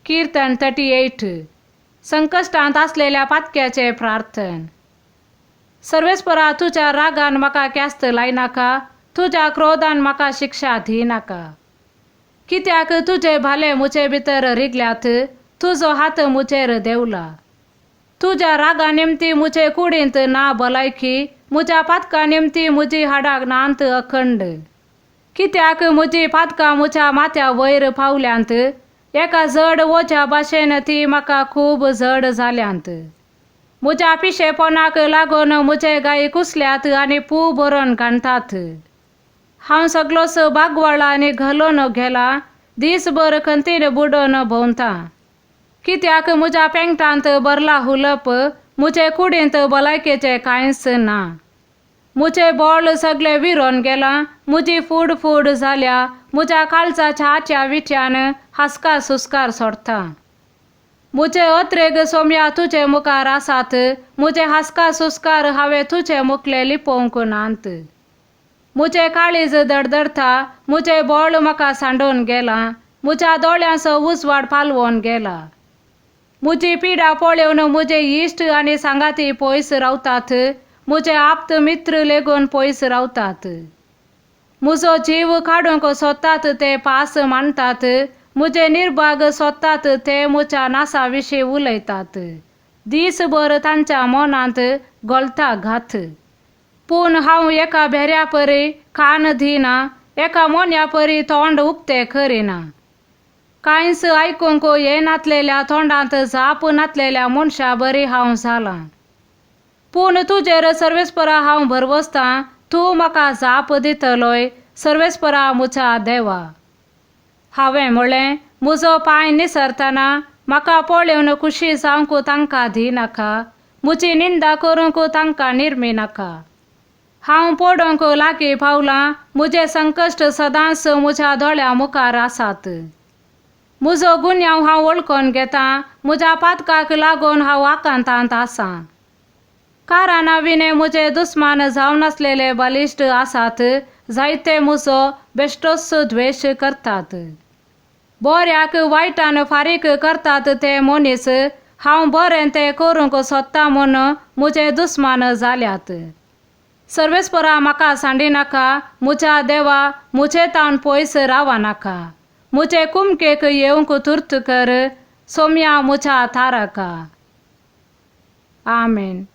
कीर्तन 38 संकष्टांत असलेल्या पातक्याचे प्रार्थन. सर्वेस्परा तुझ्या रागान म्हाका क्यास्त लायनाका, तुझ्या क्रोधान म्हाका शिक्षा दिनाका. कित्याक तुझे भाले मुझे भितर रिगल्यात, तुझो हात मुझेर देवला. तुझ्या रागा निमती मुझे कुडींत ना भलायकी, मुझ्या पातका निमती मुझी हाडाक नांत अखंड. कित्याक मुझी पातका मुझ्या माथ्या वयर पावल्यांत, एका जड ओझ्या भाशेन ती म्हाका खूब जड जाल्यांत. मुझ्या पिशेपणाक लागून मुझे गायी कुसल्यात आनी पू भरून काडटात. हांव सगलोस बागवाळा आनी घालून गेला, दीसभर खंतीन बुडोवन भोंवता. कित्याक मुझ्या पेंगटांत भरला हुलप, मुझे कुडींत भलायकेचे कांयच ना. मुझे बोळ सगळे विरोन गेला, मुझी फूड फूड जाल्या, मुझ्या काळजाच्या आच्या विट्यान हासका सुस्कार सोडटा. मुझे अत्रेग सोम्या तुझे मुखार आसात, मुझे हासका सुस्कार हांवें तुझे मुखले लिपोवंक नांत. मुझे काळीज धडधडता, मुझे बोळ म्हाका सांडून गेला, मुझ्या दोळ्यांचो उजवाड पालवोन गेला. मुझी पिडा पळोवन मुझे इश्ट आनी सांगाती पयस रावतात, मुझे आप्त मित्र लेगून पयस रावतात. मुजो जीव काडूंक सोदतात ते पास मांडटात, मुझे निर्भाग सोदतात ते मुझ्या नासा विशीं उलयतात. दीसभर तांच्या मनांत घोलता घात. पूण हांव एका भेऱ्या परी कान दिना, एका मोन्या परी तोंड उक्ते करिना. कांयच आयकूंक येनातलेल्या तोंडांत जाप नातलेल्या मनशा बरी हांव जाला. पूण तुजेर सर्वेस्परा हांव भरवसतां, तूं म्हाका जाप दितलोय, सर्वेस्परा मुझा देवा. हांवें म्हळें, मुजो पांय निसरतना म्हाका पळोवन खुशी जावंक तांकां दिनाका, मुजी निंदा करूंक तांकां निर्मिनाका. हांव पडोंक लागीं पावलां, मुझे संकश्ट सदांच मुझ्या दोळ्या मुखार आसात. मुजो गुन्यांव हांव वळखून घेतां, मुझ्या पातकाक लागून हांव आकांतांत आसां. काराना विने मुझे दुस्मान जावन आसलेले बलिश्ट आसात, जायते मुजो बेश्टोस द्वेश करतात. बऱ्याक वायटान फारीक करतात ते मनीस, हांव बरें तें करूंक सोदतां म्हूण मुझे दुस्मान जाल्यात. सर्वेस्परा म्हाका सांडिनाका, मुझ्या देवा मुझे तावन पयस रावनाका. मुझे कुमकेक येवंक तुर्त कर, सोम्या मुझ्या तारका. आमेन.